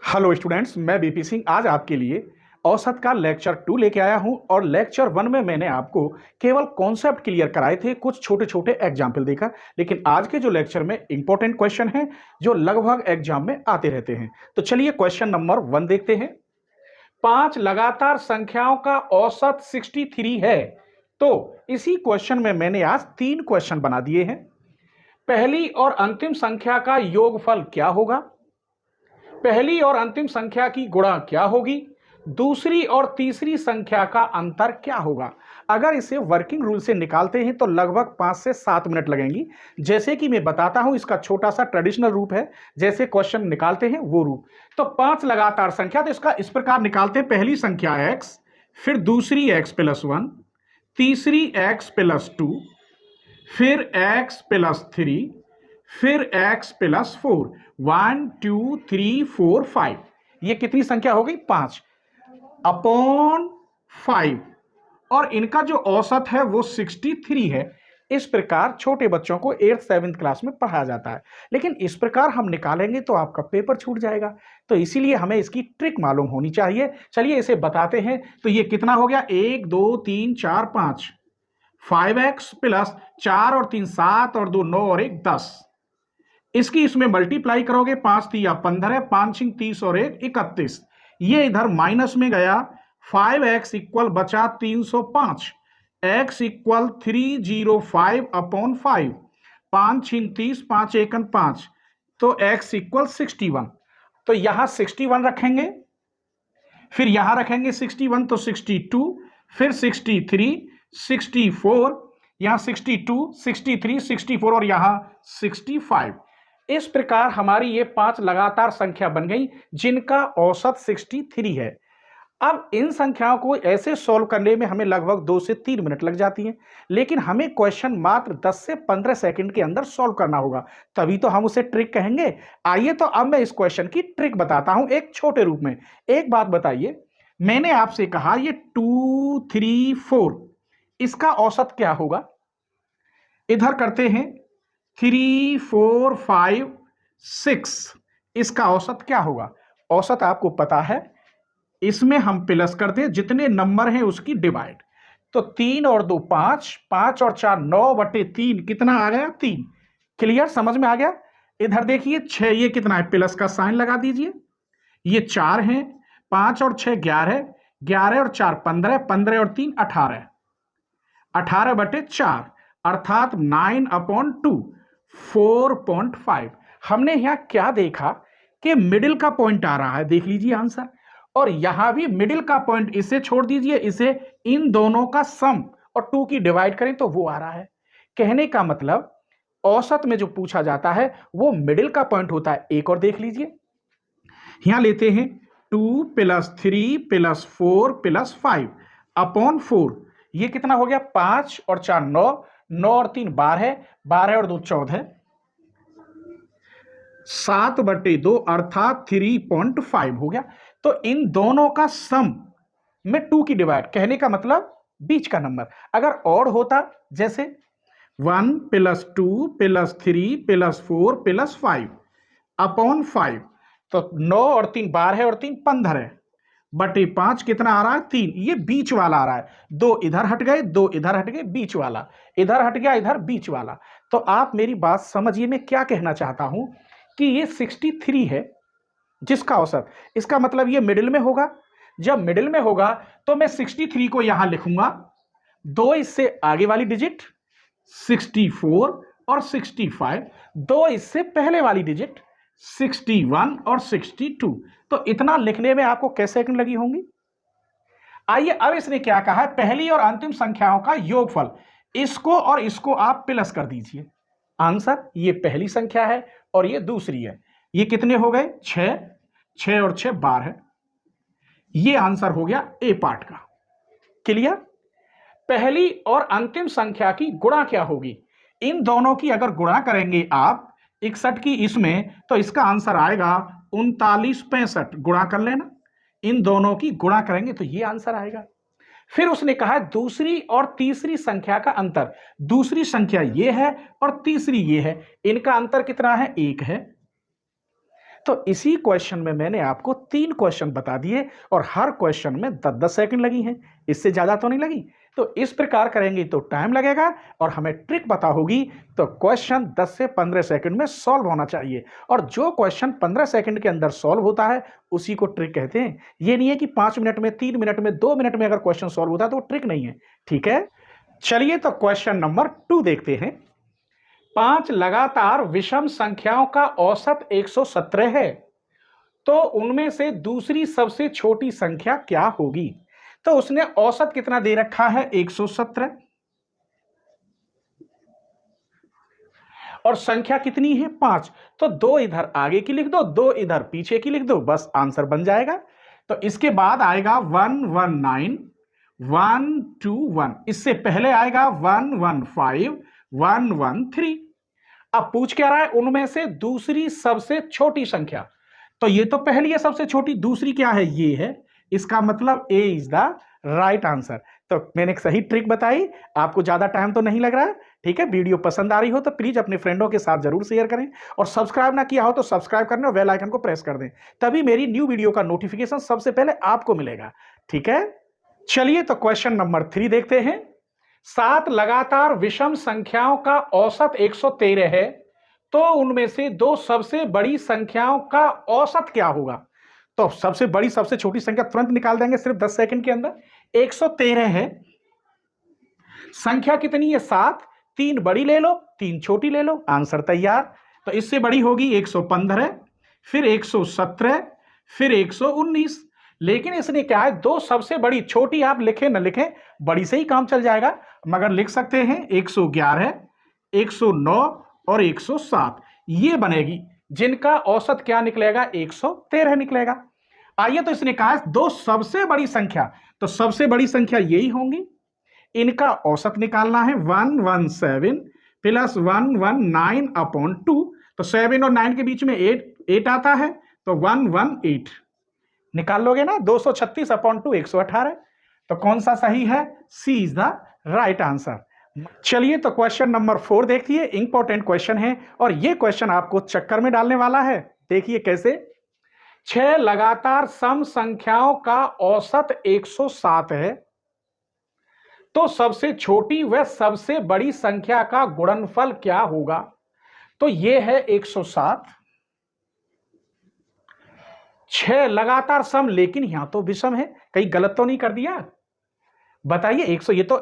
Hello students, मैं BP Singh आज आपके लिए औसत का लेक्चर 2 लेके आया हूं और लेक्चर 1 में मैंने आपको केवल कॉन्सेप्ट क्लियर कराए थे कुछ छोटे-छोटे एग्जाम्पल देकर। लेकिन आज के जो लेक्चर में इंपॉर्टेंट क्वेश्चन हैं जो लगभग एग्जाम में आते रहते हैं। तो चलिए क्वेश्चन नंबर 1 देखते हैं। 5 लगातार संख्याओं का औसत 63 है। तो इसी क्वेश्चन में मैंने आज 3 क्वेश्चन बना दिए हैं। पहली और अंतिम संख्या का योगफल क्या होगा? पहली और अंतिम संख्या की गुणा क्या होगी? दूसरी और तीसरी संख्या का अंतर क्या होगा? अगर इसे वर्किंग रूल से निकालते हैं तो लगभग 5 से 7 मिनट लगेंगी। जैसे कि मैं बताता हूं, इसका छोटा सा ट्रेडिशनल रूप है, जैसे क्वेश्चन निकालते हैं वो रूप। तो 5 लगातार संख्या, तो इसका इस प्रकार निकालते हैं। पहली संख्या x, फिर दूसरी x + 1, तीसरी x + 2, फिर x + 3, फिर x + 4। 1 2 3 4 5। ये कितनी संख्या हो गई? 5 अपॉन 5। और इनका जो औसत है वो 63 है। इस प्रकार छोटे बच्चों को 8th 7th क्लास में पढ़ाया जाता है। लेकिन इस प्रकार हम निकालेंगे तो आपका पेपर छूट जाएगा। तो इसीलिए हमें इसकी ट्रिक मालूम होनी चाहिए। चलिए इसे बताते हैं। तो ये कितना हो गया? 1 2 3 4 5। 5x + 4 और 3 7 और 2 9 और 1 10। इसकी इसमें मल्टीप्लाई करोगे, 5 3 15, 5 6 30 और 1 31। ये इधर माइनस में गया। 5x इक्वल बचा 305। x equal 305 upon 5। 5 6 30, 5 1 5। तो x इक्वल 61। तो यहां 61 रखेंगे, फिर यहां रखेंगे 61, तो 62, फिर 63, 64, यहां 62, 63, 64 और यहां 65। इस प्रकार हमारी ये 5 लगातार संख्या बन गई जिनका औसत 63 है। अब इन संख्याओं को ऐसे सॉल्व करने में हमें लगभग 2 से 3 मिनट लग जाती हैं, लेकिन हमें क्वेश्चन मात्र 10 से 15 सेकंड के अंदर सॉल्व करना होगा, तभी तो हम उसे ट्रिक कहेंगे। आइए तो अब मैं इस क्वेश्चन की ट्रिक बताता हूं एक छोटे रूप में। एक बात बताइए, मैंने आपसे कहा ये 2 3 4, इसका औसत क्या होगा? इधर करते हैं 3 4 5 6, इसका औसत क्या होगा? औसत आपको पता है, इसमें हम प्लस करते हैं जितने नंबर हैं उसकी डिवाइड। तो 3 और 2 5, 5 और 4 9/3, कितना आ गया? 3। क्लियर, समझ में आ गया? इधर देखिए 6, ये कितना है? प्लस का साइन लगा दीजिए। ये 4 है, 5 और 6 11, 11 और 4 15, 15 और 3 18, 18/4 अर्थात 9/2, 4.5। हमने यहां क्या देखा कि मिडिल का पॉइंट आ रहा है, देख लीजिए आंसर। और यहां भी मिडिल का पॉइंट, इसे छोड़ दीजिए, इसे इन दोनों का सम और 2 की डिवाइड करें तो वो आ रहा है। कहने का मतलब औसत में जो पूछा जाता है वो मिडिल का पॉइंट होता है। एक और देख लीजिए, यहां लेते हैं 2 + 3 + 4 + 5 अपॉन 4। ये कितना हो गया? 5 और 4 9, 9 और 3 12, 12 और 2 14, 7/2 अर्थात 3.5 हो गया। तो इन दोनों का सम में 2 की डिवाइड, कहने का मतलब बीच का नंबर। अगर और होता जैसे 1 + 2 + 3 + 4 + 5 अपॉन 5, तो 9 और 3 12 और 3 15 बटे 5 कितना आ रहा है? 3। ये बीच वाला आ रहा है। 2 इधर हट गए, 2 इधर हट गए, बीच वाला इधर हट गया, इधर बीच वाला। तो आप मेरी बात समझिए, मैं क्या कहना चाहता हूं कि ये 63 है जिसका औसत, इसका मतलब ये मिडिल में होगा। जब मिडिल में होगा तो मैं 63 को यहां लिखूंगा, 2 इससे आगे वाली डिजिट 64 और 65, 2 इससे पहले वाली डिजिट 61 और 62। तो इतना लिखने में आपको कैसे सेकंड लगी होंगी? आइए अब इसने क्या कहा है, पहली और अंतिम संख्याओं का योगफल, इसको और इसको आप प्लस कर दीजिए। आंसर, ये पहली संख्या है और ये दूसरी है। ये कितने हो गए? 6, 6 और 6 12। ये आंसर हो गया ए पार्ट का। क्लियर? पहली और अंतिम संख्या की गुणा क्या होगी? इन दोनों की अगर गुणा करेंगे आप 61 की इसमें, तो इसका आंसर आएगा 39 65। गुणा कर लेना, इन दोनों की गुणा करेंगे तो ये आंसर आएगा। फिर उसने कहा दूसरी और तीसरी संख्या का अंतर। दूसरी संख्या ये है और तीसरी ये है, इनका अंतर कितना है? 1 है। तो इसी क्वेश्चन में मैंने आपको 3 क्वेश्चन बता दिए और हर क्वेश्चन में 10-10 सेकंड लगी हैं, इससे ज़्यादा तो नहीं लगी। तो इस प्रकार करेंगे तो टाइम लगेगा और हमें ट्रिक पता होगी, तो क्वेश्चन 10 से 15 सेकंड में सॉल्व होना चाहिए और जो क्वेश्चन 15 सेकंड के अंदर सॉल्व होता है उसी को ट्रिक कहते हैं। ये नहीं है कि 5 मिनट में, 3 मिनट में, 2 मिनट में अगर क्वेश्चन सॉल्व होता है तो वो ट्रिक नहीं है, ठीक है। चलिए तो क्वेश्चन नंबर 2 देखते हैं। 5 लगातार विषम संख्याओं का औसत 117 है, तो उनमें से दूसरी सबसे छोटी संख्या क्या होगी? तो उसने औसत कितना दे रखा है? 117 और संख्या कितनी है? 5। तो 2 इधर आगे की लिख दो, 2 इधर पीछे की लिख दो, बस आंसर बन जाएगा। तो इसके बाद आएगा 119 121, इससे पहले आएगा 115 113। अब पूछ क्या रहा है? उनमें से दूसरी सबसे छोटी संख्या। तो ये तो पहली है सबसे छोटी, दूसरी क्या है? ये है, इसका मतलब ए इज द राइट आंसर। तो मैंने एक सही ट्रिक बताई, आपको ज्यादा टाइम तो नहीं लग रहा है, ठीक है। वीडियो पसंद आ रही हो तो प्लीज अपने फ्रेंडों के साथ जरूर शेयर करें और सब्सक्राइब ना किया हो तो सब्सक्राइब करने और बेल आइकन को प्रेस कर दें, तभी मेरी न्यू वीडियो का नोटिफिकेशन सबसे पहले आपको मिलेगा, ठीक है। चलिए तो क्वेश्चन नंबर 3 देखते हैं। 7 लगातार विषम संख्याओं का औसत 113 है, तो उनमें से 2 सबसे बड़ी संख्याओं का औसत क्या होगा? तो सबसे बड़ी सबसे छोटी संख्या तुरंत निकाल देंगे सिर्फ 10 सेकंड के अंदर। 113 है, संख्या कितनी है? 7। 3 बड़ी ले लो, 3 छोटी ले लो, आंसर तैयार। तो इससे बड़ी होगी 115, फिर 117, फिर 119। लेकिन इसने क्या है, 2 सबसे बड़ी, छोटी आप लिखें न लिखें, बड़ी से ही काम चल जाएगा, मगर लिख सकते हैं 111, 109 और 107, ये बनेगी, जिनका औसत क्या निकलेगा? 113 निकलेगा। आइए, तो इसने कहा 2 सबसे बड़ी संख्या, तो सबसे बड़ी संख्या यही होंगी, इनका औसत निकालना है। 117 प्लस 119/2, तो 7 और 9 के बीच में 8 आता है, तो 118 निकाल लोगे ना। 236/2 118। तो कौन सा सही है? सी इज द राइट आंसर। चलिए तो क्वेश्चन नंबर 4 देखिए, इंपॉर्टेंट क्वेश्चन है और यह क्वेश्चन आपको चक्कर में डालने वाला है। देखिए कैसे। 6 लगातार सम संख्याओं का औसत 107 है, तो सबसे छोटी व सबसे बड़ी संख्या का गुणनफल क्या होगा? तो यह है 107। 6 लगातार सम, लेकिन यहां तो विषम है, कहीं गलत तो नहीं कर दिया? बताइए। 100, ये तो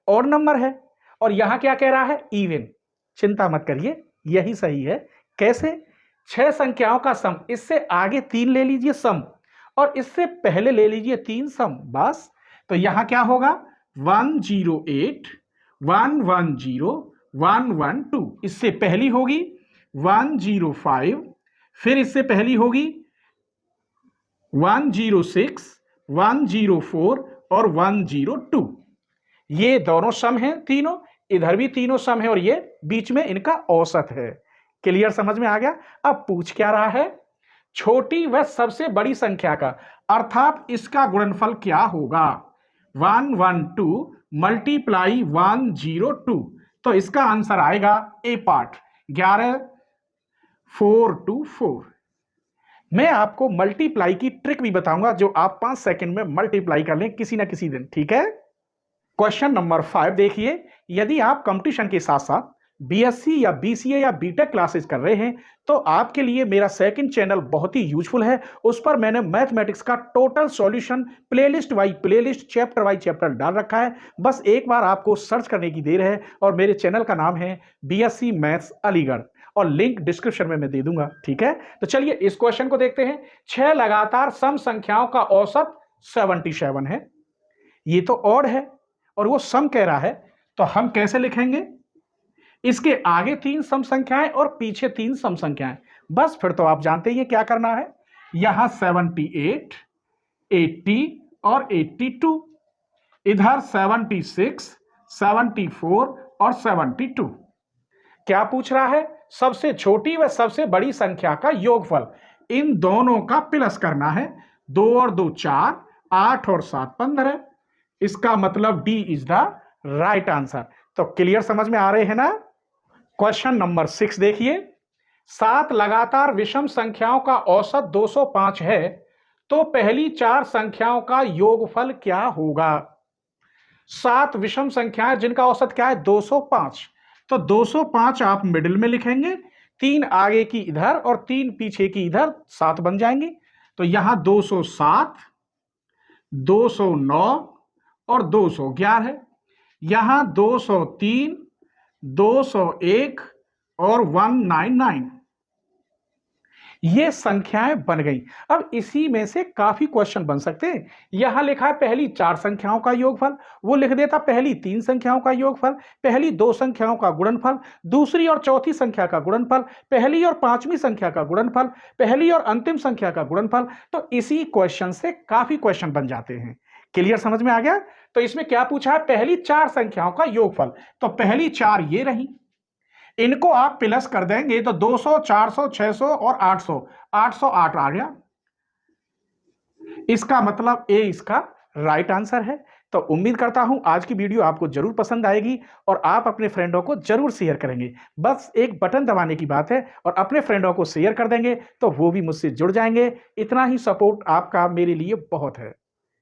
और नंबर है और यहां क्या कह रहा है? इवन। चिंता मत करिए, यही सही है। कैसे? 6 संख्याओं का सम, इससे आगे 3 ले लीजिए सम और इससे पहले ले लीजिए 3 सम, बस। तो यहां क्या होगा? 108 110 112, इससे पहली होगी 105, फिर इससे पहली होगी 106 104 और 102। ये दोनों सम हैं तीनों, इधर भी तीनों सम है और ये बीच में इनका औसत है। क्लियर, समझ में आ गया? अब पूछ क्या रहा है? छोटी व सबसे बड़ी संख्या का, अर्थात इसका गुणनफल क्या होगा? 112 मल्टीप्लाई 102, तो इसका आंसर आएगा ए पार्ट 11 424। मैं आपको मल्टीप्लाई की ट्रिक भी बताऊंगा जो आप 5 सेकंड में मल्टीप्लाई कर लें किसी ना किसी दिन, ठीक है। क्वेश्चन नंबर 5 देखिए। यदि आप कंपटीशन के साथ साथ बीएससी या बीसीए या बीटेक क्लासेस कर रहे हैं तो आपके लिए मेरा सेकंड चैनल बहुत ही यूजफुल है। उस पर मैंने मैथमेटिक्स का total solution playlist wise playlist, chapter wise chapter डाल रखा है। बस एक बार आपको सर्च करने की देर है और मेरे चैनल का नाम है बीएससी मैथ्स अलीगढ़ और लिंक डिस्क्रिप्शन में मैं दे दूंगा, ठीक है। तो चलिए इस क्वेश्चन को देखते हैं। 6 लगातार सम संख्याओं का औसत 77 है, ये तो ऑड है और वो सम कह रहा है, तो हम कैसे लिखेंगे? इसके आगे 3 सम संख्याएं और पीछे 3 सम संख्याएं, बस फिर तो आप जानते ही क्या करना है। यहां 78 80 और 82, इधर 76 74 और 72। क्या पूछ रहा है? सबसे छोटी व सबसे बड़ी संख्या का योगफल, इन दोनों का प्लस करना है। 2 और 2 4, 8 और 7 15। इसका मतलब D is the right answer. तो क्लियर, समझ में आ रहे हैं ना? क्वेश्चन नंबर 6 देखिए। 7 लगातार विषम संख्याओं का औसत 205 है, तो पहली 4 संख्याओं का योगफल क्या होगा? 7 विषम संख्याएं जिनका औसत क्या है? 205। तो 205 आप मिडिल में लिखेंगे, 3 आगे की इधर और 3 पीछे की इधर, 7 बन जाएंगे। तो यहां 207, 209 और 211, यहां 203, 201 और 199। ये संख्याएं बन गई। अब इसी में से काफी क्वेश्चन बन सकते हैं। यहां लिखा है पहली 4 संख्याओं का योगफल, वो लिख देता पहली 3 संख्याओं का योगफल, पहली 2 संख्याओं का गुणनफल, दूसरी और चौथी संख्या का गुणनफल, पहली और पांचवी संख्या का गुणनफल, पहली और अंतिम संख्या का गुणनफल। तो इसी क्वेश्चन से काफी क्वेश्चन बन जाते हैं। क्लियर, समझ में आ गया? तो इसमें क्या पूछा है? पहली 4 संख्याओं का योगफल। तो पहली 4 ये रही, इनको आप प्लस कर देंगे तो 200, 400, 600 और 800, 808 आ गया। इसका मतलब ए इसका राइट आंसर है। तो उम्मीद करता हूं आज की वीडियो आपको जरूर पसंद आएगी और आप अपने फ्रेंडों को जरूर शेयर करेंगे। बस एक बटन दबाने की बात है और अपने फ्रेंडों को शेयर कर देंगे तो वो भी मुझसे जुड़ जाएंगे। इतना ही सपोर्ट आपका मेरे लिए बहुत है।